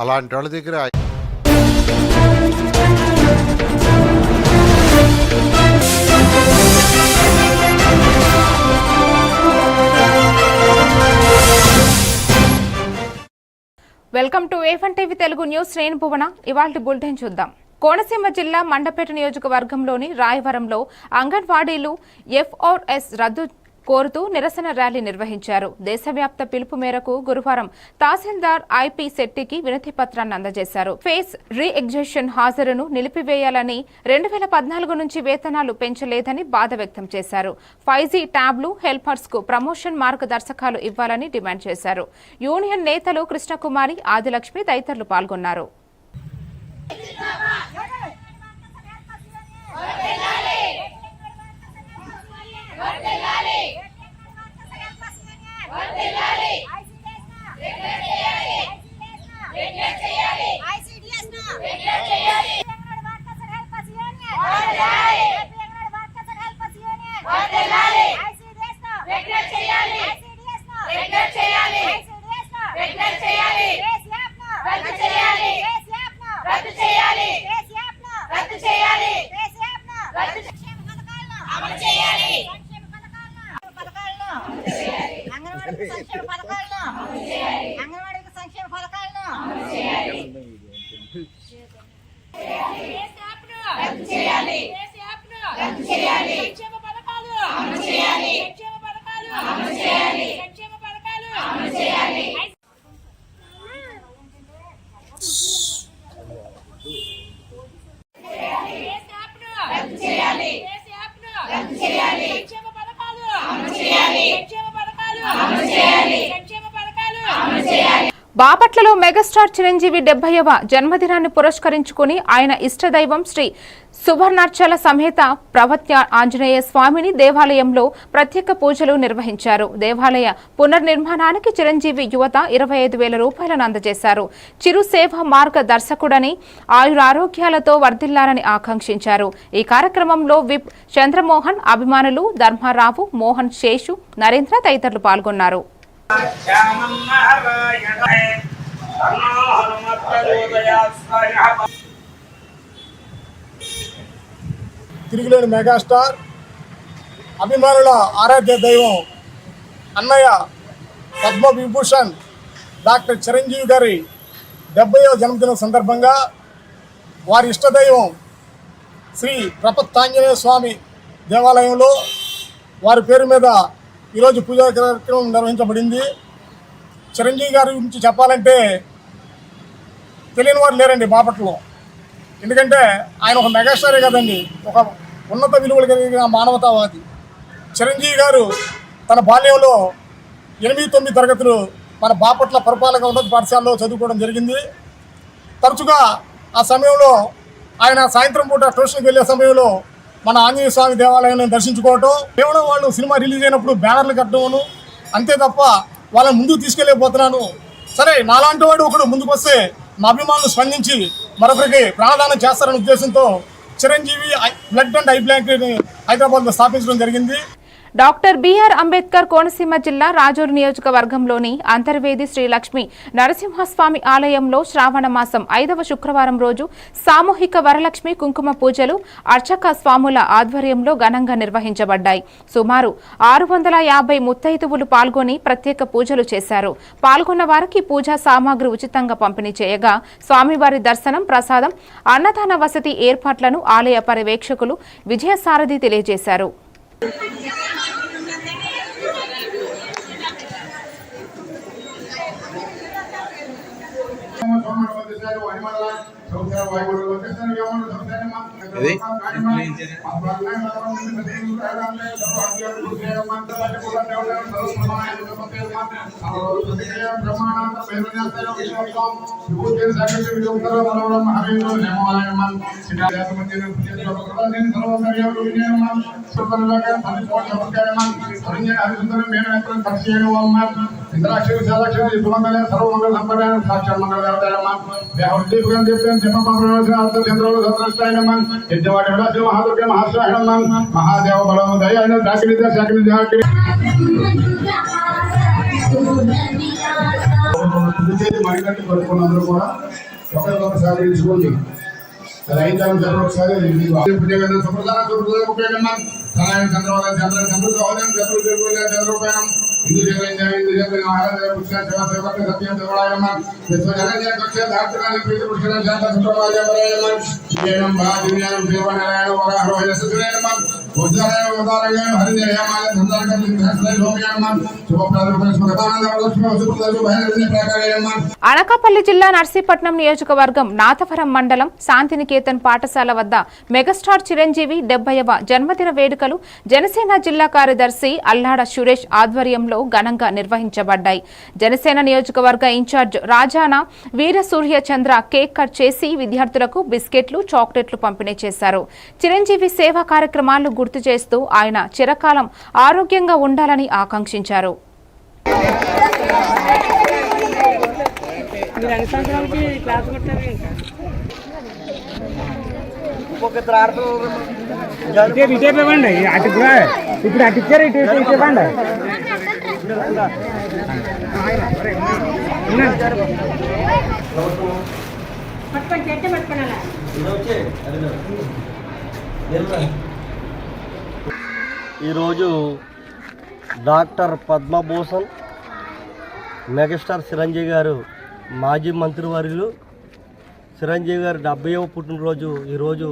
అలాంటి వాళ్ళ దగ్గర welcome to A1 TV Telugu news. నేను భువన. ఇవాల్టి బులెటిన్ చూద్దాం. కోనసీమ జిల్లా మండపేట నియోజకవర్గంలోని రాయవరంలో అంగన్వాడీలు FRS రద్దు కోరుతూ నిరసన ర్యాలీ నిర్వహించారు. దేశవ్యాప్త పిలుపు మేరకు గురువారం తహసీల్దార్ IP శెట్టికి వినతి పత్రాన్ని అందజేశారు. ఫేస్ రీఎగ్జిషన్ హాజరును నిలిపివేయాలని 2014 నుంచి వేతనాలు పెంచలేదని బాధ వ్యక్తం చేశారు. 5G ట్యాబ్లు హెల్పర్స్ కు ప్రమోషన్ మార్గదర్శకాలు ఇవ్వాలని డిమాండ్ చేశారు. యూనియన్ నేతలు కృష్ణకుమారి, ఆదిలక్ష్మి తదితరులు పాల్గొన్నారు. బాపట్లలో మెగాస్టార్ చిరంజీవి 70వ జన్మదినాన్ని పురస్కరించుకుని ఆయన ఇష్టదైవం శ్రీ సువర్ణాచల సమేత ప్రవత్య ఆంజనేయ స్వామిని దేవాలయంలో ప్రత్యేక పూజలు నిర్వహించారు. దేవాలయ పునర్నిర్మాణానికి చిరంజీవి యువత 25,000 రూపాయలను అందజేశారు. చిరు సేవ మార్గదర్శకుడని ఆయురారోగ్యాలతో వర్ధిల్లాలని ఆకాంక్షించారు. ఈ కార్యక్రమంలో విప్ చంద్రమోహన్, అభిమానులు ధర్మారావు, మోహన్, శేషు, నరేంద్ర తదితరులు పాల్గొన్నారు. తిరుగులేని మెగాస్టార్ అభిమానుల ఆరాధ్య దైవం అన్నయ్య పద్మవిభూషణ్ డాక్టర్ చిరంజీవి గారి 70వ జన్మదినం సందర్భంగా వారి ఇష్టదైవం శ్రీ ప్రపత్తాంజనేయ స్వామి దేవాలయంలో వారి పేరు మీద ఈరోజు పూజా కార్యక్రమం నిర్వహించబడింది. చిరంజీవి గారి గురించి చెప్పాలంటే తెలియని వారు లేరండి బాపట్లలో. ఎందుకంటే ఆయన ఒక మెగాస్టారే కదండి, ఒక ఉన్నత విలువలు కలిగిన మానవతావాది. చిరంజీవి గారు తన బాల్యంలో 8-9 తరగతులు మన బాపట్ల పురపాలక ఉన్నత పాఠశాలలో చదువుకోవడం జరిగింది. తరచుగా ఆ సమయంలో ఆయన సాయంత్రం పూట ట్యూషన్కి వెళ్ళే సమయంలో మన ఆంజనేయ స్వామి దేవాలయాన్ని దర్శించుకోవటం, కేవలం వాళ్ళు సినిమా రిలీజ్ అయినప్పుడు బ్యానర్లు కట్టడం అంతే తప్ప వాళ్ళని ముందుకు తీసుకెళ్ళిపోతున్నాను, సరే నాలాంటి వాడు ఒకడు ముందుకు వస్తే మా అభిమానులు స్పందించి మరొకరికి ప్రాణదానం చేస్తారనే ఉద్దేశంతో చిరంజీవి బ్లడ్ అండ్ ఐ బ్లాంక్ని హైదరాబాద్లో స్థాపించడం జరిగింది. డాక్టర్ బిఆర్ అంబేద్కర్ కోనసీమ జిల్లా రాజూరు నియోజకవర్గంలోని అంతర్వేది శ్రీ లక్ష్మీ నరసింహస్వామి ఆలయంలో శ్రావణ మాసం 5వ శుక్రవారం రోజు సామూహిక వరలక్ష్మి కుంకుమ పూజలు అర్చక స్వాముల ఆధ్వర్యంలో ఘనంగా నిర్వహించబడ్డాయి. సుమారు 650 ముత్తైదువులు పాల్గొని ప్రత్యేక పూజలు చేశారు. పాల్గొన్న వారికి పూజా సామాగ్రి ఉచితంగా పంపిణీ చేయగా స్వామివారి దర్శనం, ప్రసాదం, అన్నదాన వసతి ఏర్పాట్లను ఆలయ పర్యవేక్షకులు విజయసారథి తెలియజేశారు. महादेव बलम दयान दाकिनी दाकिनी చేతి మరికట్టు పట్టుకుని అందరూ కూడా ఒకరికొకరు సహకరించుకోండి. అది అయిన తర్వాత ఒకసారి అనకాపల్లి జిల్లా నర్సీపట్నం నియోజకవర్గం నాథవరం మండలం శాంతినికేతన్ పాఠశాల వద్ద మెగాస్టార్ చిరంజీవి 70వ జన్మదిన వేడుకలు జనసేన జిల్లా కార్యదర్శి అల్లాడ సురేష్ ఆధ్వర్యంలో ఘనంగా నిర్వహించబడ్డాయి. జనసేన నియోజకవర్గ ఇన్ఛార్జ్ రాజానా వీర సూర్య చంద్ర కేక్ కట్ చేసి విద్యార్థులకు బిస్కెట్లు, చాక్లెట్లు పంపిణీ చేశారు. చిరంజీవి సేవా కార్యక్రమాలను గుర్తు చేస్తూ ఆయన చిరకాలం ఆరోగ్యంగా ఉండాలని ఆకాంక్షించారు. ఇప్పుడు అటిచ్చారు ఇటు ఇవ్వండి. ఈరోజు డాక్టర్ పద్మభూషణ్ మెగాస్టార్ చిరంజీవి గారు మాజీ మంత్రివర్యులు చిరంజీవి గారు 70వ పుట్టినరోజు ఈరోజు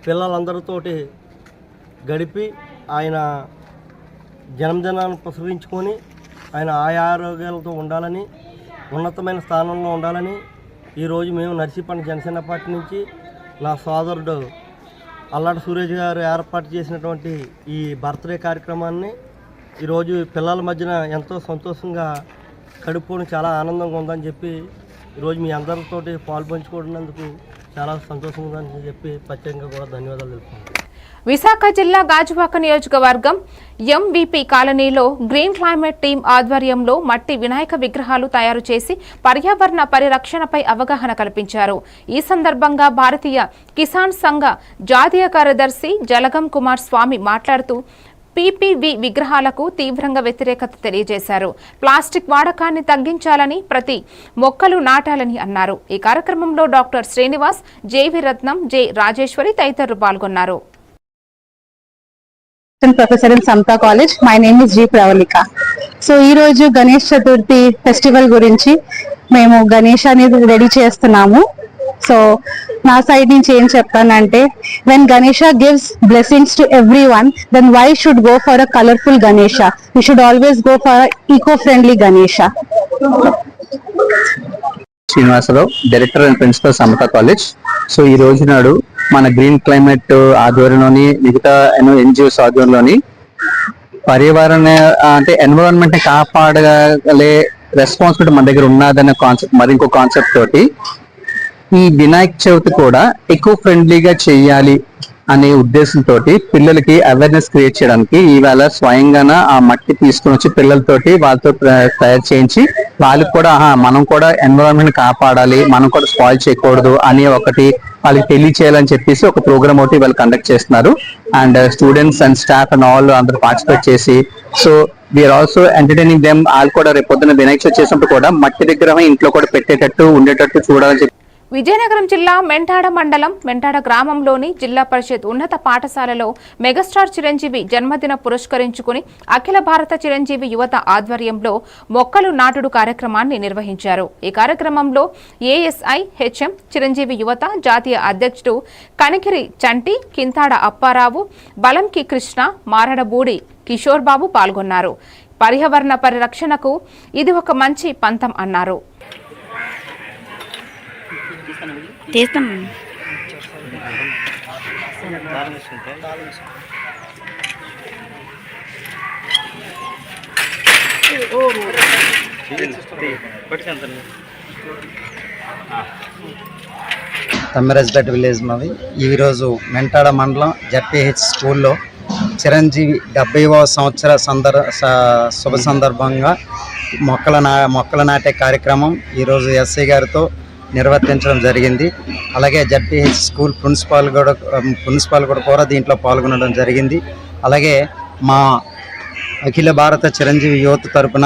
పిల్లలందరితోటి గడిపి ఆయన జన్మదినాన్ని పురస్కరించుకొని ఆయన ఆరోగ్యాలతో ఉండాలని ఉన్నతమైన స్థానంలో ఉండాలని ఈరోజు మేము నర్సీపట్నం జనసేన పార్టీ నుంచి నా సోదరుడు అల్లాడ సురేష్ గారు ఏర్పాటు చేసినటువంటి ఈ బర్త్డే కార్యక్రమాన్ని ఈరోజు పిల్లల మధ్యన ఎంతో సంతోషంగా గడుపుకోవడం చాలా ఆనందంగా ఉందని చెప్పి ఈరోజు మీ అందరితోటి పాల్పంచుకున్నందుకు చాలా సంతోషంగా ఉందని చెప్పి ప్రత్యేకంగా కూడా ధన్యవాదాలు తెలుపుతున్నాను. విశాఖ జిల్లా గాజువాక నియోజకవర్గం ఎంవిపి కాలనీలో గ్రీన్ క్లైమేట్ టీం ఆధ్వర్యంలో మట్టి వినాయక విగ్రహాలు తయారు చేసి పర్యావరణ పరిరక్షణపై అవగాహన కల్పించారు. ఈ సందర్భంగా భారతీయ కిసాన్ సంఘ జాతీయ కార్యదర్శి జలగం కుమార్ స్వామి మాట్లాడుతూ పీపీవి విగ్రహాలకు తీవ్రంగా వ్యతిరేకత తెలియజేశారు. ప్లాస్టిక్ వాడకాన్ని తగ్గించాలని, ప్రతి మొక్కలు నాటాలని అన్నారు. ఈ కార్యక్రమంలో డాక్టర్ శ్రీనివాస్, జేవి రత్నం, జె రాజేశ్వరి తదితరులు పాల్గొన్నారు. Professor in Samta College. My name is G. Pravalika. So ఈ రోజు గణేష్ చతుర్థి ఫెస్టివల్ గురించి మేము గణేష్ అనేది రెడీ చేస్తున్నాము. సో నా సైడ్ నుంచి ఏం చెప్తానంటే, when Ganesha gives blessings to everyone, then why should go for a colorful Ganesha? We should always go for a eco-friendly Ganesha. Srinivasarao, director and principal Samata college. So ఈ రోజు నాడు మన గ్రీన్ క్లైమేట్ ఆధ్వర్యంలోని మిగతా ఎన్జిఓస్ ఆధ్వర్యంలోని పర్యావరణ అంటే ఎన్విరాన్మెంట్ ని కాపాడగలే రెస్పాన్సిబిలిటీ మన దగ్గర ఉన్నదనే కాన్సెప్ట్, మరి ఇంకో కాన్సెప్ట్ తోటి ఈ వినాయక చవితి కూడా ఎకో ఫ్రెండ్లీగా చేయాలి అనే ఉద్దేశంతో పిల్లలకి అవేర్నెస్ క్రియేట్ చేయడానికి ఈవేళ స్వయంగా ఆ మట్టి తీసుకుని వచ్చి పిల్లలతోటి వాళ్ళతో తయారు చేయించి వాళ్ళకి కూడా మనం కూడా ఎన్విరాన్మెంట్ కాపాడాలి, మనం కూడా స్పాయిల్ చేయకూడదు అని ఒకటి వాళ్ళకి తెలియచేయాలని చెప్పేసి ఒక ప్రోగ్రామ్ ఒకటి వాళ్ళు కండక్ట్ చేస్తున్నారు. And students and staff and all అందరూ పార్టిసిపేట్ చేసి, so we are also entertaining them. వాళ్ళు కూడా రేపు పొద్దున్న వినాయక చవితి చేసినప్పుడు కూడా మట్టి విగ్రహం ఇంట్లో కూడా పెట్టేటట్టు ఉండేటట్టు చూడాలని చెప్పి. విజయనగరం జిల్లా మెంటాడ మండలం మెంటాడ గ్రామంలోని జిల్లా పరిషత్ ఉన్నత పాఠశాలలో మెగాస్టార్ చిరంజీవి జన్మదిన పురస్కరించుకుని అఖిల భారత చిరంజీవి యువత ఆధ్వర్యంలో మొక్కలు నాటుడు కార్యక్రమాన్ని నిర్వహించారు. ఈ కార్యక్రమంలో ఏఎస్ఐ హెచ్ఎం చిరంజీవి యువత జాతీయ అధ్యక్షుడు కనికిరి చంటి, కింతాడ అప్పారావు, బలంకి కృష్ణ, మారడబూడి కిషోర్ బాబు పాల్గొన్నారు. పర్యావరణ పరిరక్షణకు ఇది ఒక మంచి పంతం అన్నారు. చేస్తాం. తమ్మిరాజ్పేట విలేజ్ మాది. ఈరోజు మెంటాడ మండలం జడ్పీహెచ్ స్కూల్లో చిరంజీవి 70వ సంవత్సర శుభ సందర్భంగా మొక్కల నాటే కార్యక్రమం ఈరోజు ఎస్ఐ గారితో నిర్వర్తించడం జరిగింది. అలాగే జడ్పీహెచ్ స్కూల్ ప్రిన్సిపాల్ కూడా దీంట్లో పాల్గొనడం జరిగింది. అలాగే మా అఖిల భారత చిరంజీవి యువత తరపున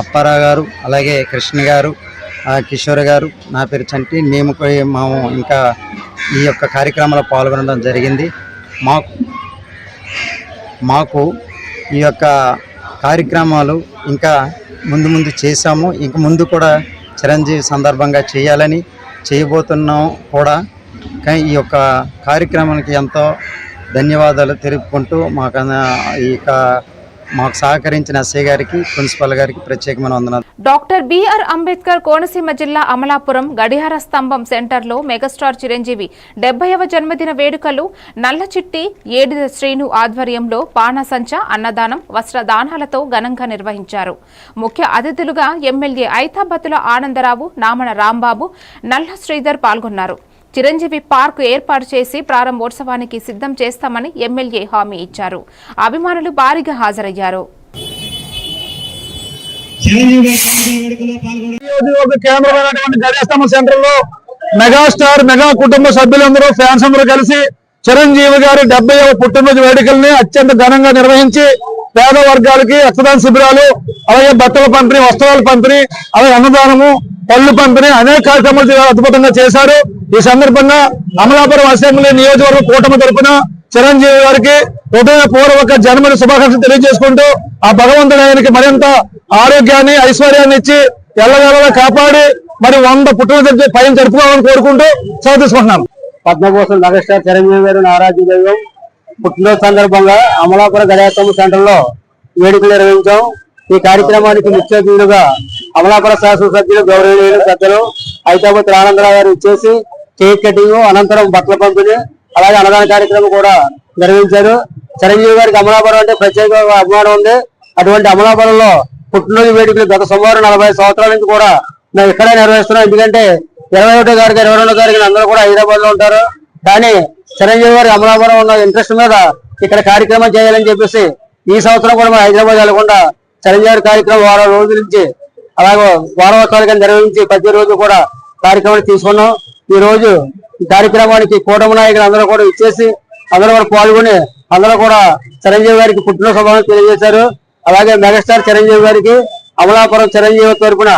అప్పారావు గారు, అలాగే కృష్ణ గారు, కిషోర్ గారు, నా పేరు చంటి, మేము ఇంకా ఈ యొక్క కార్యక్రమంలో పాల్గొనడం జరిగింది. మాకు ఈ యొక్క కార్యక్రమాలు ఇంకా ముందు చేశాము, ఇంక ముందు కూడా చిరంజీవి సందర్భంగా చేయాలని చేయబోతున్నాం కూడా. కానీ ఈ యొక్క కార్యక్రమానికి ఎంతో ధన్యవాదాలు తెలుపుకుంటూ మాకు సహకరించిన ఎస్ఐ గారికి, ప్రిన్సిపల్ గారికి ప్రత్యేకమైన వందనాలు. డాక్టర్ బిఆర్ అంబేద్కర్ కోనసీమ జిల్లా అమలాపురం గడియార స్తంభం సెంటర్లో మెగాస్టార్ చిరంజీవి 70వ జన్మదిన వేడుకలు నల్లచిట్టి ఏడిద శ్రీను ఆధ్వర్యంలో బాణసంచ, అన్నదానం, వస్త్రదానాలతో ఘనంగా నిర్వహించారు. ముఖ్య అతిథులుగా ఎమ్మెల్యే ఐతాబత్తుల ఆనందరావు, నామన రాంబాబు, నల్ల శ్రీధర్ పాల్గొన్నారు. చిరంజీవి పార్క్ ఏర్పాటు చేసి ప్రారంభోత్సవానికి సిద్ధం చేస్తామని ఎమ్మెల్యే హామీ ఇచ్చారు. అభిమానులు భారీగా హాజరయ్యారు. సెంటర్ లో మెగాస్టార్ మెగా కుటుంబ సభ్యులందరూ, ఫ్యాన్స్ అందరూ కలిసి చిరంజీవి గారి 70వ పుట్టినరోజు వేడుకల్ని అత్యంత ఘనంగా నిర్వహించి పేద వర్గాలకి రక్తదాన శిబిరాలు, అలాగే బట్టల పంపిణీ, వస్త్రాల పంపిణీ, అలాగే అన్నదానము, పళ్ళు పంపిణీ అనేక కార్యక్రమాలు అద్భుతంగా చేశారు. ఈ సందర్భంగా అమలాపురం అసెంబ్లీ నియోజకవర్గ కూటమి తరపున చిరంజీవి గారికి హృదయపూర్వక జన్మదిన శుభాకాంక్షలు తెలియజేసుకుంటూ ఆ భగవంతుడు ఆయనకి మరింత ఆరోగ్యాన్ని, ఐశ్వర్యాన్ని ఇచ్చి ఎల్లవేళలా కాపాడి మరి 100 పుట్టినరోజు పైన జరుపుకోవాలని కోరుకుంటూ సెలవు తీసుకుంటున్నాను. పద్మభూషణ్ మెగాస్టార్ చిరంజీవి గారు ఆరాధ్య దైవం పుట్టినరోజు సందర్భంగా అమలాపురం గడియారం సెంటర్ లో వేడుకలు నిర్వహించాం. ఈ కార్యక్రమానికి ముఖ్య అతిథులుగా అమలాపురం శాసనసభ్యులు, గౌరవనీయులు పెద్దలు ఐతాబత్తుల ఆనందరావు గారు ఇచ్చేసి కేక్ కటింగ్, అనంతరం బట్టల పంపిణీ, అలాగే అన్నదాన కార్యక్రమం కూడా నిర్వహించారు. చిరంజీవి గారికి అమలాపురం అంటే ప్రత్యేక అభిమానం ఉంది. అటువంటి అమలాపురంలో పుట్టినరోజు వేడుకలు గత సుమారు 40 సంవత్సరాల నుంచి కూడా మేము ఇక్కడే నిర్వహిస్తున్నాం. ఎందుకంటే 21వ తారీఖు 22వ తారీఖున అందరూ కూడా హైదరాబాద్ లో ఉంటారు. కానీ చిరంజీవి గారి అమలాపురం ఉన్న ఇంట్రెస్ట్ మీద ఇక్కడ కార్యక్రమం చేయాలని చెప్పేసి ఈ సంవత్సరం కూడా మనం హైదరాబాద్ వెళ్లకుండా చిరంజీవి గారి కార్యక్రమం వారం రోజుల నుంచి అలాగే వారోత్సవాలుగా నిర్వహించి ప్రతిరోజు కూడా కార్యక్రమాన్ని తీసుకున్నాం. ఈ రోజు ఈ కార్యక్రమానికి కూటమి నాయకులు అందరూ కూడా ఇచ్చేసి అందరూ కూడా పాల్గొని అందరూ కూడా చిరంజీవి గారికి పుట్టినరోజు శుభాకాంక్షలు తెలియజేశారు. అలాగే మెగాస్టార్ చిరంజీవి గారికి అమలాపురం చిరంజీవి తరపున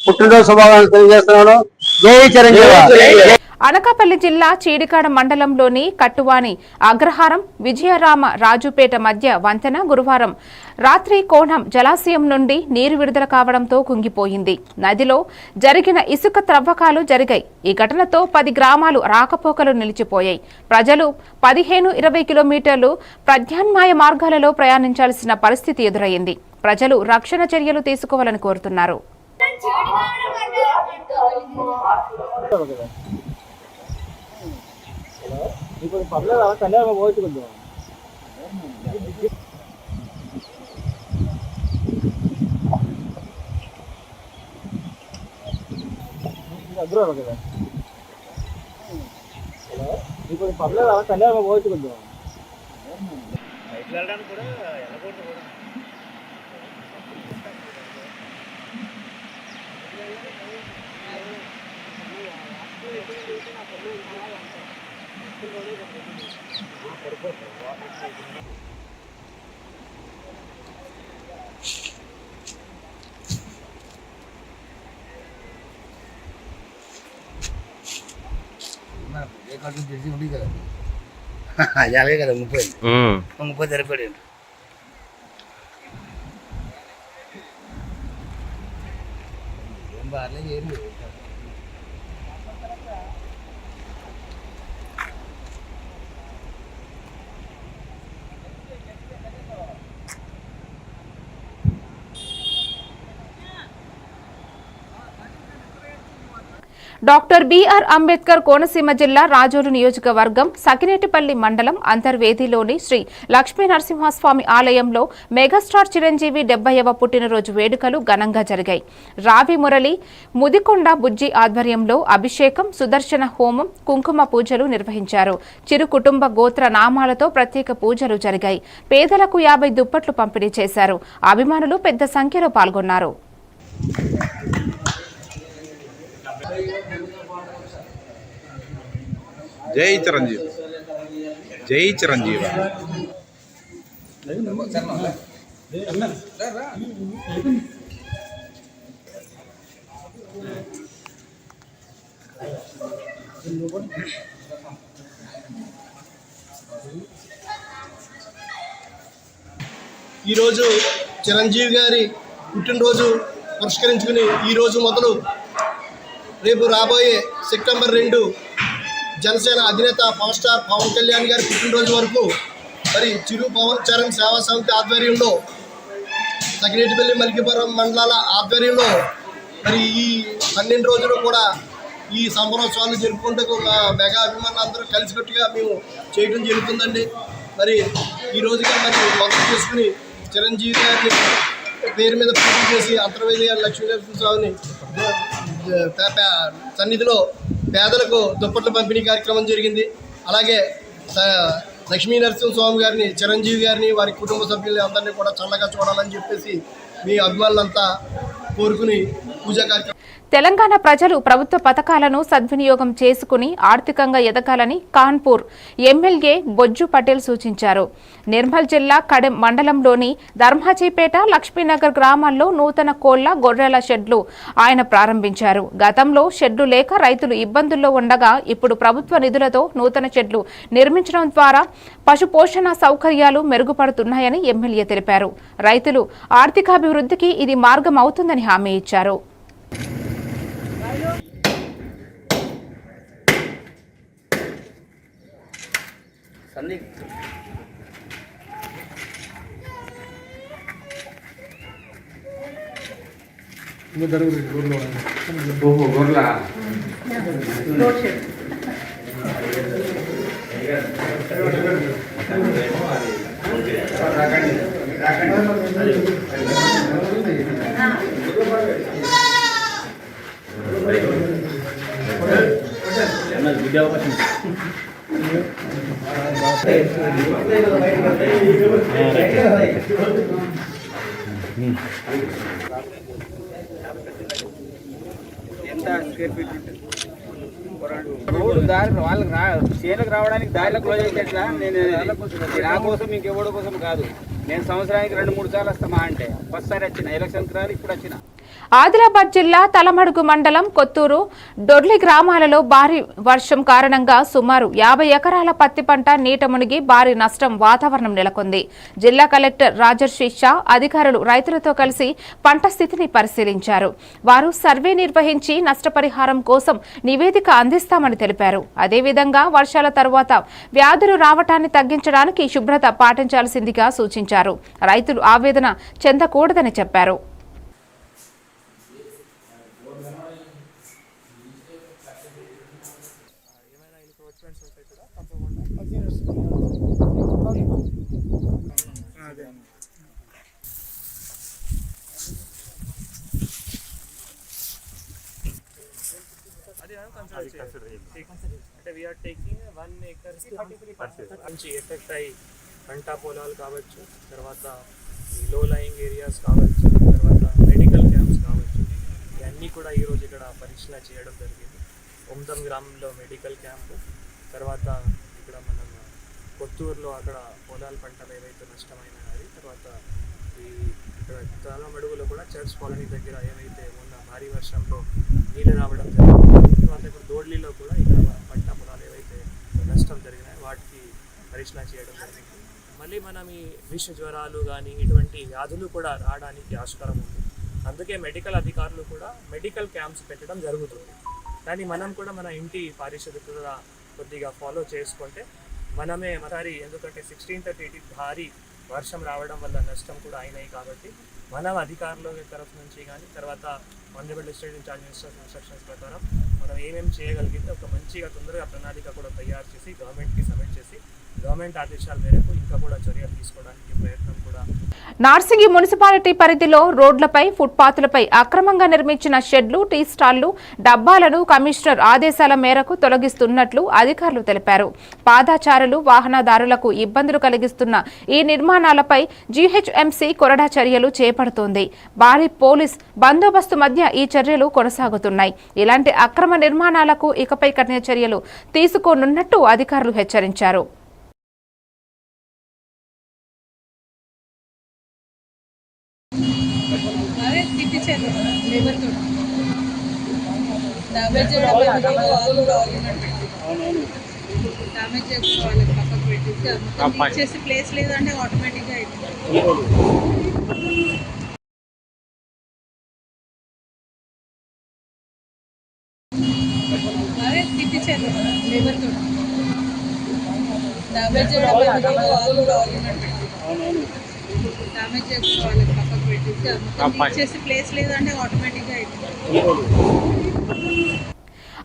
పుట్టినరోజు శుభాకాంక్షలు తెలియజేస్తున్నాను. జై చిరంజీవి. అనకాపల్లి జిల్లా చీడికాడ మండలంలోని కట్టువాని అగ్రహారం విజయరామ రాజుపేట మధ్య వంతెన గురువారం రాత్రి కోణం జలాశయం నుండి నీరు విడుదల కావడంతో కుంగిపోయింది. నదిలో జరిగిన ఇసుక త్రవ్వకాలు జరిగాయి. ఈ ఘటనతో 10 గ్రామాలు రాకపోకలు నిలిచిపోయాయి. ప్రజలు 15-20 కిలోమీటర్లు ప్రత్యామ్నాయ మార్గాలలో ప్రయాణించాల్సిన పరిస్థితి ఎదురైంది. ప్రజలు రక్షణ చర్యలు తీసుకోవాలని కోరుతున్నారు. అలాగే కదా 30 సరిపడి డాక్టర్ బిఆర్ అంబేద్కర్ కోనసీమ జిల్లా రాజోలు నియోజకవర్గం సకినేటిపల్లి మండలం అంతర్వేదిలోని శ్రీ లక్ష్మీ నరసింహస్వామి ఆలయంలో మెగాస్టార్ చిరంజీవి 70వ పుట్టినరోజు వేడుకలు ఘనంగా జరిగాయి. రావి మురళి, ముదికొండ బుజ్జి ఆధ్వర్యంలో అభిషేకం, సుదర్శన హోమం, కుంకుమ పూజలు నిర్వహించారు. చిరు కుటుంబ గోత్ర నామాలతో ప్రత్యేక పూజలు జరిగాయి. పేదలకు 50 దుప్పట్లు పంపిణీ చేశారు. అభిమానులు పెద్ద సంఖ్యలో పాల్గొన్నారు. జై చిరంజీవి, జై చిరంజీవి. ఈరోజు చిరంజీవి గారి పుట్టినరోజు పురస్కరించుకుని ఈరోజు మొదలు రేపు రాబోయే సెప్టెంబర్ 2 జనసేన అధినేత పవర్ స్టార్ పవన్ కళ్యాణ్ గారి పుట్టినరోజు వరకు మరి చిరు పవన్ చరణ్ సేవా సమితి ఆధ్వర్యంలో తగినేటిపల్లి మల్కీపురం మండలాల ఆధ్వర్యంలో మరి ఈ 12 రోజులు కూడా ఈ సంబరోత్సవాలు జరుపుకుంటూ ఒక మెగా అభిమానులు అందరూ కలిసికట్టుగా మేము చేయడం జరుగుతుందండి. మరి ఈ రోజుగా మరి మొదలు చేసుకుని చిరంజీవి గారిని పేరు మీద పూజ చేసి అంతర్వేది లక్ష్మీనరసింహస్వామిని సన్నిధిలో పేదలకు దుప్పట్ల పంపిణీ కార్యక్రమం జరిగింది. అలాగే లక్ష్మీనరసింహస్వామి గారిని, చిరంజీవి గారిని, వారి కుటుంబ సభ్యుల్ని అందరినీ కూడా చల్లగా చూడాలని చెప్పేసి మీ అభిమానులంతా కోరుకుని పూజా కార్యక్రమం. తెలంగాణ ప్రజలు ప్రభుత్వ పథకాలను సద్వినియోగం చేసుకుని ఆర్థికంగా ఎదగాలని కాన్పూర్ ఎమ్మెల్యే బొజ్జు పటేల్ సూచించారు. నిర్మల్ జిల్లా కడెం మండలంలోని ధర్మాజీపేట, లక్ష్మీనగర్ గ్రామాల్లో నూతన కోళ్ల, గొర్రెల షెడ్లు ఆయన ప్రారంభించారు. గతంలో షెడ్లు లేక రైతులు ఇబ్బందుల్లో ఉండగా ఇప్పుడు ప్రభుత్వ నిధులతో నూతన షెడ్లు నిర్మించడం ద్వారా పశు పోషణ సౌకర్యాలు మెరుగుపడుతున్నాయని ఎమ్మెల్యే తెలిపారు. రైతులు ఆర్థికాభివృద్ధికి ఇది మార్గం అవుతుందని హామీ ఇచ్చారు. వాళ్ళకి చేనుకు రావడానికి దారిలో క్లోజ్ అయితే ఎట్లా? నేను నా కోసం ఇంకెవడో కోసం కాదు. నేను సంవత్సరానికి 2-3 సార్లు వస్తామా అంటే ఫస్ట్ సారి వచ్చిన ఎలక్షన్కి రాలి, ఇప్పుడు వచ్చిన. ఆదిలాబాద్ జిల్లా తలమడుగు మండలం కొత్తూరు, డొడ్లి గ్రామాలలో భారీ వర్షం కారణంగా సుమారు 50 ఎకరాల పత్తి పంట నీట మునిగి భారీ నష్టం వాతావరణం నెలకొంది. జిల్లా కలెక్టర్ రాజర్షి షా అధికారులు రైతులతో కలిసి పంట స్థితిని పరిశీలించారు. వారు సర్వే నిర్వహించి నష్టపరిహారం కోసం నివేదిక అందిస్తామని తెలిపారు. అదేవిధంగా వర్షాల తర్వాత వ్యాధులు రావటాన్ని తగ్గించడానికి శుభ్రత పాటించాల్సిందిగా సూచించారు. రైతులు ఆవేదన చెందకూడదని చెప్పారు. అంటే వీఆర్ టేకింగ్ 1 acre మంచి ఎఫెక్ట్ అయ్యి పంట పొలాలు కావచ్చు, తర్వాత లో లయింగ్ ఏరియాస్ కావచ్చు, తర్వాత మెడికల్ క్యాంప్స్ కావచ్చు, ఇవన్నీ కూడా ఈరోజు ఇక్కడ పరీక్షణ చేయడం జరిగింది. ఒందం గ్రామంలో మెడికల్ క్యాంపు, తర్వాత ఇక్కడ మనం కొత్తూరులో అక్కడ పొలాల పంటలు ఏవైతే నష్టమైనాయి, తర్వాత ఈ ఇక్కడ తలమడుగులో కూడా చర్చ్ కాలనీ దగ్గర ఏవైతే మొన్న భారీ వర్షంలో నీళ్ళు రావడం జరిగింది, తర్వాత ఇప్పుడు దోడ్లీలో కూడా ఇక్కడ పంట పొలాలు ఏవైతే నష్టం జరిగినాయి వాటికి పరీక్షణ చేయడం జరిగింది. మళ్ళీ మనం ఈ విష జ్వరాలు కానీ ఇటువంటి వ్యాధులు కూడా రావడానికి ఆస్కారం ఉంది. అందుకే మెడికల్ అధికారులు కూడా మెడికల్ క్యాంప్స్ పెట్టడం జరుగుతుంది. కానీ మనం కూడా మన ఇంటి పారిశుద్ధ్యత కొద్దిగా ఫాలో చేసుకుంటే మనమే మరి, ఎందుకంటే 16th 18th భారీ వర్షం రావడం వల్ల నష్టం కూడా అయినాయి. కాబట్టి మనం అధికారుల తరఫు నుంచి కానీ తర్వాత honourable state incharge minister instructions ప్రకారం మనం ఏమేమి చేయగలిగితే ఒక మంచిగా తొందరగా ప్రణాళిక కూడా తయారు చేసి గవర్నమెంట్కి సబ్మిట్ చేసి గవర్నమెంట్ ఆదేశాల మేరకు ఇంకా కూడా చర్యలు తీసుకోవడానికి ప్రయత్నం కూడా. నార్సింగి మున్సిపాలిటీ పరిధిలో రోడ్లపై, ఫుట్పాత్లపై అక్రమంగా నిర్మించిన షెడ్లు, టీ స్టాళ్లు, డబ్బాలను కమిషనర్ ఆదేశాల మేరకు తొలగిస్తున్నట్లు అధికారులు తెలిపారు. పాదచారులు, వాహనదారులకు ఇబ్బందులు కలిగిస్తున్న ఈ నిర్మాణాలపై జీహెచ్ఎంసీ కొరడా చర్యలు చేపడుతోంది. భారీ పోలీస్ బందోబస్తు మధ్య ఈ చర్యలు కొనసాగుతున్నాయి. ఇలాంటి అక్రమ నిర్మాణాలకు ఇకపై కఠిన చర్యలు తీసుకోనున్నట్టు అధికారులు హెచ్చరించారు. లేబర్ డ్యామేజ్ చేయకుండా వాళ్ళకి పక్కకు పెట్టేసి మొత్తం ఇచ్చేసి ప్లేస్ లేదంటే ఆటోమేటిక్గా అయిపోతుంది. అదే తిప్పించారు లేబర్తో డ్యామేజ్ చేయడం డ్యామేజ్ చేయకుండా వాళ్ళకి పక్కకు పెట్టేసి మొత్తం ఇచ్చేసి ప్లేస్ లేదంటే ఆటోమేటిక్గా అయిపోతుంది.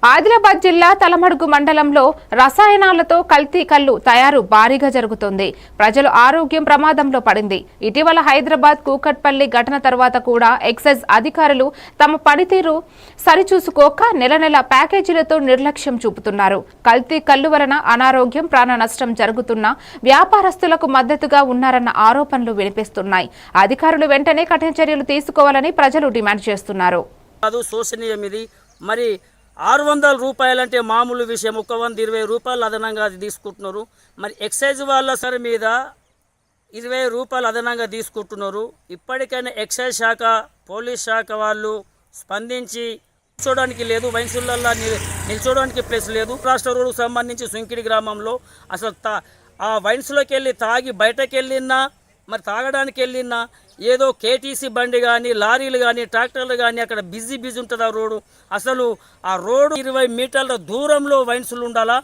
ఆదిలాబాద్ జిల్లా తలమడుగు మండలంలో రసాయనాలతో కల్తీ కల్లు తయారు భారీగా జరుగుతోంది. ప్రజల ఆరోగ్యం ప్రమాదంలో పడింది. ఇటీవల హైదరాబాద్ కూకట్పల్లి ఘటన తర్వాత కూడా ఎక్సైజ్ అధికారులు తమ పనితీరు సరిచూసుకోక నెల నెల ప్యాకేజీలతో నిర్లక్ష్యం చూపుతున్నారు. కల్తీ కల్లు వలన అనారోగ్యం, ప్రాణ నష్టం జరుగుతున్న వ్యాపారస్తులకు మద్దతుగా ఉన్నారన్న ఆరోపణలు వినిపిస్తున్నాయి. అధికారులు వెంటనే కఠిన చర్యలు తీసుకోవాలని ప్రజలు డిమాండ్ చేస్తున్నారు. మరి 600 రూపాయలంటే మామూలు విషయం. 120 రూపాయలు అదనంగా తీసుకుంటున్నారు. మరి ఎక్సైజ్ వాళ్ళ సరి మీద 20 రూపాయలు అదనంగా తీసుకుంటున్నారు. ఇప్పటికైనా ఎక్సైజ్ శాఖ, పోలీస్ శాఖ వాళ్ళు స్పందించి నిల్చోడానికి లేదు, వైన్సులల్లో నిల్చోడానికి ప్లేస్ లేదు. రాష్ట్ర రోడ్డుకు సంబంధించి సుంకిడి గ్రామంలో అసలు ఆ వైన్స్లోకి వెళ్ళి తాగి బయటకు వెళ్ళినా, మరి తాగడానికి వెళ్ళినా ఏదో కేటీసీ బండి కానీ, లారీలు కానీ, ట్రాక్టర్లు కానీ అక్కడ బిజీ ఉంటుంది ఆ రోడ్డు. అసలు ఆ రోడ్డు 20 మీటర్ల దూరంలో వైన్సులు ఉండాలా?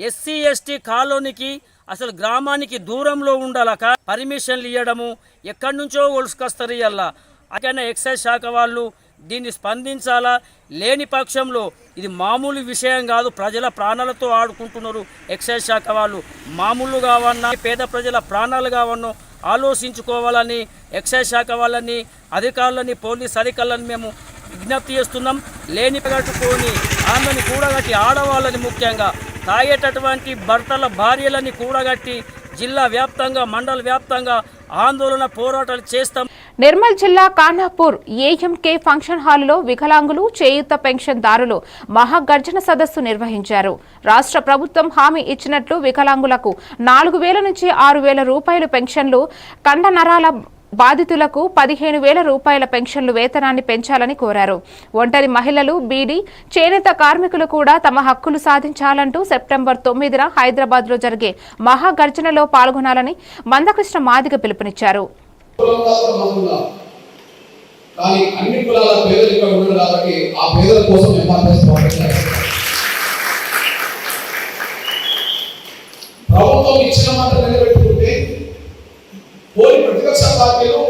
ఎస్సీ ఎస్టీ కాలనీకి అసలు గ్రామానికి దూరంలో ఉండాలా? పర్మిషన్లు ఇవ్వడము ఎక్కడి నుంచో ఒలుసుకొస్తారు. ఇవ్వాలా అక్కడైనా ఎక్సైజ్ శాఖ వాళ్ళు దీన్ని స్పందించాలా. లేని పక్షంలో ఇది మామూలు విషయం కాదు. ప్రజల ప్రాణాలతో ఆడుకుంటున్నారు ఎక్సైజ్ శాఖ వాళ్ళు. మామూలు కావన్నా, పేద ప్రజల ప్రాణాలు కావన్నో ఆలోచించుకోవాలని ఎక్సైజ్ శాఖ వాళ్ళని, అధికారులని, పోలీస్ అధికారులని మేము విజ్ఞప్తి చేస్తున్నాం. లేని కట్టుకొని ఆమెను కూడగట్టి, ఆడవాళ్ళని ముఖ్యంగా తాగేటటువంటి భర్తల భార్యలని కూడగట్టి జిల్లా వ్యాప్తంగా, మండల వ్యాప్తంగా ఆందోళన పోరాటాలు చేస్తాం. నిర్మల్ జిల్లా ఖానాపూర్ ఏఎంకే ఫంక్షన్ హాల్లో వికలాంగులు, చేయూత పెన్షన్దారులు మహాగర్జన సదస్సు నిర్వహించారు. రాష్ట్ర ప్రభుత్వం హామీ ఇచ్చినట్లు వికలాంగులకు 4,000 నుంచి 6,000 రూపాయలు పెన్షన్లు, కండ నరాల బాధితులకు 15,000 రూపాయల పెన్షన్లు వేతనాన్ని పెంచాలని కోరారు. ఒంటరి మహిళలు, బీడీ, చేనేత కార్మికులు కూడా తమ హక్కులు సాధించాలంటూ సెప్టెంబర్ 9న హైదరాబాద్లో జరిగే మహాగర్జనలో పాల్గొనాలని మందకృష్ణ మాదిగ పిలుపునిచ్చారు. కానీ అన్ని కులాల పేదలు ఇక్కడ ఉన్నారు కాబట్టి ఆ పేదల కోసం ప్రభుత్వం ఇచ్చిన మాట నిలబెట్టుకుంటే పోలి ప్రతిపక్ష పార్టీలు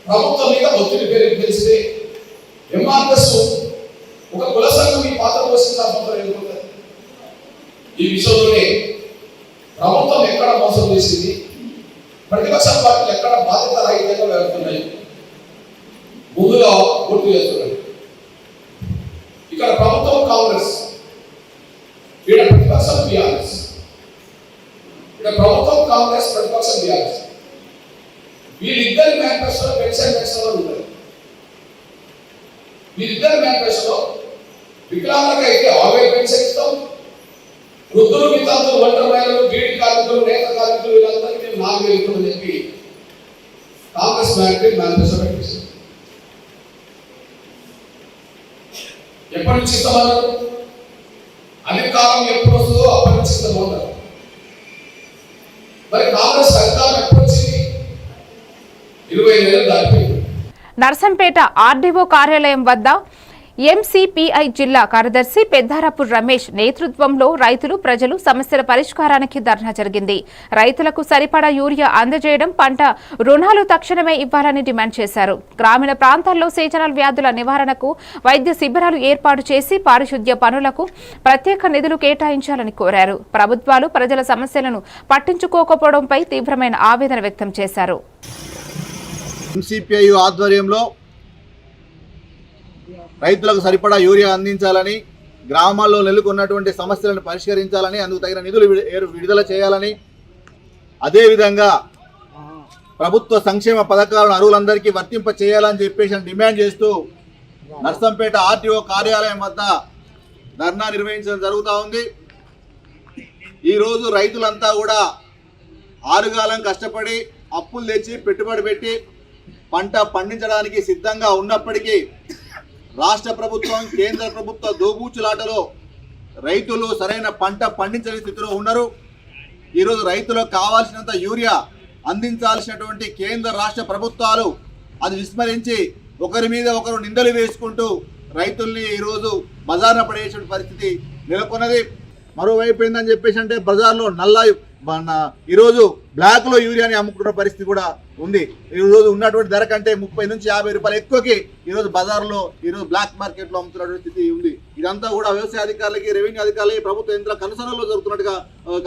ప్రభుత్వం మీద ఒత్తిడి పెరిగితే ఎంఆర్ఎస్ ఒక కుల సంఘం ఈ పాత్ర పోషించాల్సి ఈ విషయంలోనే ప్రభుత్వం ఎక్కడ మోసం చేసింది, ప్రతిపక్ష పార్టీలు ఎక్కడ బాధ్యత రహితంగా వెళ్తున్నాయి ముందుగా గుర్తు చేస్తున్నాయి. ఇక్కడ ప్రభుత్వం కాంగ్రెస్, ఇక్కడ ప్రతిపక్షం టీఆర్ఎస్. ఇక్కడ ప్రభుత్వం కాంగ్రెస్, ప్రతిపక్షం టీఆర్ఎస్. వీళ్ళిద్దరి మేనిఫెస్టోలో పెన్షన్ పెన్షన్ ఉంటాయి. వీళ్ళిద్దరి మేనిఫెస్టోలో వికలాంగులకు అయితే 6,000 పెన్షన్ ఇస్తాం, వృద్ధులు, వితంతులు, ఒంటరి మహిళలు, బీడీ కార్మికులు, నేత కార్మికులు వీళ్ళందరికీ 4,000 ఇస్తామని చెప్పి కాంగ్రెస్ మేనిఫెస్టో పెట్టేసింది. ఎప్పటి నుంచి ఇస్తామన్నారు? అధికారం ఎప్పుడు వస్తుందో అప్పటి నుంచి ఇస్తామన్నారు. మరి కాంగ్రెస్ అధికారం ఎప్పుడు వచ్చింది? 20 ఏళ్ళు దాటిపోయింది. నర్సంపేట ఆర్డీఓ కార్యాలయం వద్ద ఎంసీపీఐ జిల్లా కార్యదర్శి పెద్దారపు రమేష్ నేతృత్వంలో రైతులు, ప్రజలు సమస్యల పరిష్కారానికి ధర్నా జరిగింది. రైతులకు సరిపడా యూరియా అందజేయడం, పంట రుణాలు తక్షణమే ఇవ్వాలని డిమాండ్ చేశారు. గ్రామీణ ప్రాంతాల్లో సీజనల్ వ్యాధుల నివారణకు వైద్య శిబిరాలు ఏర్పాటు చేసి పారిశుద్ధ్య పనులకు ప్రత్యేక నిధులు కేటాయించాలని కోరారు. ప్రభుత్వాలు ప్రజల సమస్యలను పట్టించుకోకపోవడంపై తీవ్రమైన ఆవేదన వ్యక్తం చేశారు. ఎంసీపీఐ ఆధ్వర్యంలో రైతులకు సరిపడా యూరియా అందించాలని, గ్రామాల్లో నెలకొన్నటువంటి సమస్యలను పరిష్కరించాలని, అందుకు తగిన నిధులు విడుదల చేయాలని, అదేవిధంగా ప్రభుత్వ సంక్షేమ పథకాలను అర్హులందరికీ వర్తింప చేయాలని చెప్పేసి డిమాండ్ చేస్తూ నర్సంపేట ఆర్టీఓ కార్యాలయం వద్ద ధర్నా నిర్వహించడం జరుగుతూ ఉంది. ఈరోజు రైతులంతా కూడా ఆరుగాలం కష్టపడి అప్పులు తెచ్చి పెట్టుబడి పెట్టి పంట పండించడానికి సిద్ధంగా ఉన్నప్పటికీ రాష్ట్ర ప్రభుత్వం, కేంద్ర ప్రభుత్వ దోబూచులాటలో రైతులు సరైన పంట పండించని స్థితిలో ఉన్నారు. ఈరోజు రైతులకు కావాల్సినంత యూరియా అందించాల్సినటువంటి కేంద్ర రాష్ట్ర ప్రభుత్వాలు అది విస్మరించి ఒకరి మీద ఒకరు నిందలు వేసుకుంటూ రైతుల్ని ఈరోజు బజార్న పడేసే పరిస్థితి నెలకొన్నది. మరోవైపు ఏందని చెప్పేసి అంటే బజార్లో ఈరోజు బ్లాక్లో యూరియాని అమ్ముకున్న పరిస్థితి కూడా ఉంది. ఈరోజు ఉన్నటువంటి ధర కంటే 30 నుంచి 50 రూపాయలు ఎక్కువకి ఈరోజు బజార్లో ఈరోజు బ్లాక్ మార్కెట్లో అమ్ముతున్నటువంటి స్థితి ఉంది. ఇదంతా కూడా వ్యవసాయ అధికారులకి, రెవెన్యూ అధికారులకి, ప్రభుత్వ యంత్రాల కనుసరణలో జరుగుతున్నట్టుగా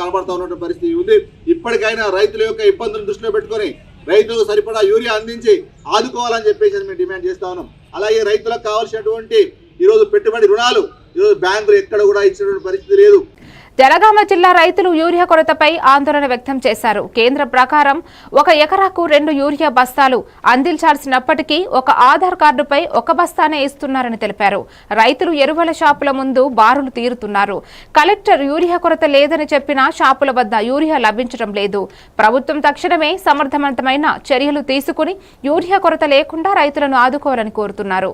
కనబడతా ఉన్నటువంటి పరిస్థితి ఉంది. ఇప్పటికైనా రైతుల యొక్క ఇబ్బందులను దృష్టిలో పెట్టుకొని రైతులకు సరిపడా యూరియా అందించి ఆదుకోవాలని చెప్పేసి మేము డిమాండ్ చేస్తా ఉన్నాం. అలాగే రైతులకు కావాల్సినటువంటి ఈరోజు పెట్టుబడి రుణాలు ఈరోజు బ్యాంకులు ఎక్కడ కూడా ఇచ్చినటువంటి పరిస్థితి లేదు. జనగామ జిల్లా రైతులు యూరియా కొరతపై ఆందోళన వ్యక్తం చేశారు. కేంద్రం ప్రకారం 1 ఎకరాకు 2 యూరియా బస్తాలు అందించాల్సినప్పటికీ ఒక ఆధార్ కార్డుపై 1 బస్తానే ఇస్తున్నారని తెలిపారు. రైతులు ఎరువుల షాపుల ముందు బారులు తీరుతున్నారు. కలెక్టర్ యూరియా కొరత లేదని చెప్పినా షాపుల వద్ద యూరియా లభించడం లేదు. ప్రభుత్వం తక్షణమే సమర్థవంతమైన చర్యలు తీసుకుని యూరియా కొరత లేకుండా రైతులను ఆదుకోవాలని కోరుతున్నారు.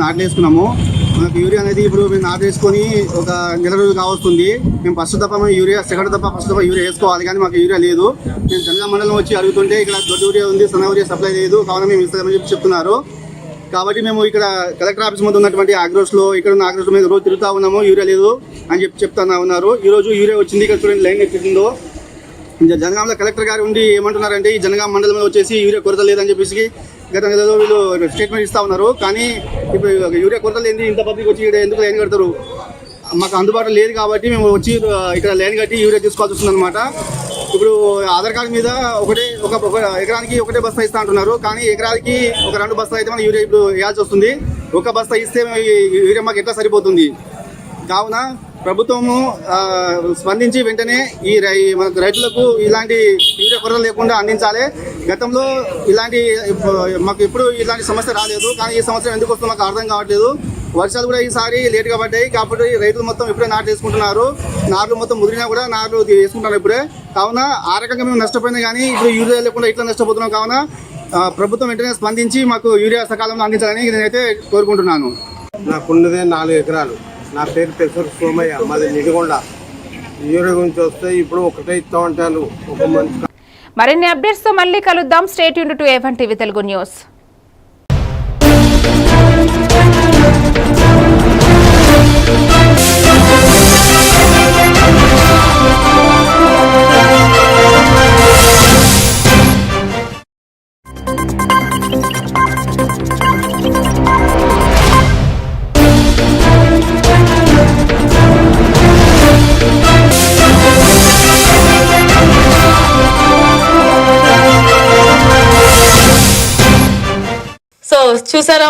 నాటేసుకున్నాము. మనకు యూరియా అనేది ఇప్పుడు మేము నాటేసుకొని ఒక నెల రోజులు కావస్తుంది. మేము ఫస్ట్ తప్ప యూరియా, సెకండ్ తప్ప ఫస్ట్ తప్ప యూరియా వేసుకోవాలి, కానీ మాకు యూరియా లేదు. మేము జనగామ మండలం వచ్చి అడుగుతుంటే ఇక్కడ దొడ్డ యూరియా ఉంది, సన్న యూరియా సప్లై లేదు, కావున మేము ఇస్తామని చెప్పి చెప్తున్నారు. కాబట్టి మేము ఇక్కడ కలెక్టర్ ఆఫీస్ ముందు ఉన్నటువంటి ఆగ్రోస్లో, ఇక్కడ ఉన్న ఆగ్రోస్ మీద రోజు తిరుగుతూ ఉన్నాము. యూరియా లేదు అని చెప్తా ఉన్నారు. ఈరోజు యూరియా వచ్చింది. ఇక్కడ చూడండి లైన్ ఎట్టిందో. జనగామలో కలెక్టర్ గారు ఉండి ఏమంటున్నారంటే ఈ జనగామ మండలంలో వచ్చేసి యూరియా కొరత లేదని చెప్పేసి గత నెలలో వీళ్ళు స్టేట్మెంట్ ఇస్తూ ఉన్నారు. కానీ ఇప్పుడు యూరియా కొరత లేని ఇంత పబ్లిక్ వచ్చి ఇక్కడ ఎందుకు లైన్ కడతారు? మాకు అందుబాటులో లేదు కాబట్టి మేము వచ్చి ఇక్కడ లైన్ కట్టి యూరియా తీసుకోవాల్సి వస్తుంది అనమాట. ఇప్పుడు ఆధార్ కార్డు మీద ఒక ఎకరానికి 1 బస్తా ఇస్తా అంటున్నారు. కానీ ఎకరానికి ఒక 2 బస్తాలు అయితే మనం యూరియా ఇప్పుడు వేయాల్సి వస్తుంది. 1 బస్తా ఇస్తే యూరియా మాకు ఎట్లా సరిపోతుంది? కావున ప్రభుత్వము స్పందించి వెంటనే మనకు రైతులకు ఇలాంటి యూరియా కొరత లేకుండా అందించాలి. గతంలో మాకు ఎప్పుడు ఇలాంటి సమస్య రాలేదు, కానీ ఈ సంవత్సరం ఎందుకు వస్తుందో మాకు అర్థం కావట్లేదు. వర్షాలు కూడా ఈసారి లేట్గా పడ్డాయి కాబట్టి రైతులు మొత్తం ఇప్పుడే నాటు వేసుకుంటున్నారు. నార్లు మొత్తం ముదిరినా కూడా నార్లు వేసుకుంటున్నారు ఇప్పుడే. కావున ఆ రకంగా మేము నష్టపోయినా కానీ ఇప్పుడు యూరియా లేకుండా ఇట్లా నష్టపోతున్నాం. కావున ప్రభుత్వం వెంటనే స్పందించి మాకు యూరియా సకాలంలో అందించాలని నేనైతే కోరుకుంటున్నాను. నాకున్నదే 4 ఎకరాలు. నా పేరు పెసర్ సోమయ్య, మాది నిడిగొండ. యూరియా గురించి వస్తే ఇప్పుడు ఒకటే ఇస్తా ఉంటాను. ఒక మంచి మరిన్ని అప్డేట్స్ తో మళ్ళీ కలుద్దాం. Stay tuned to A1 TV Telugu news. So చూసారా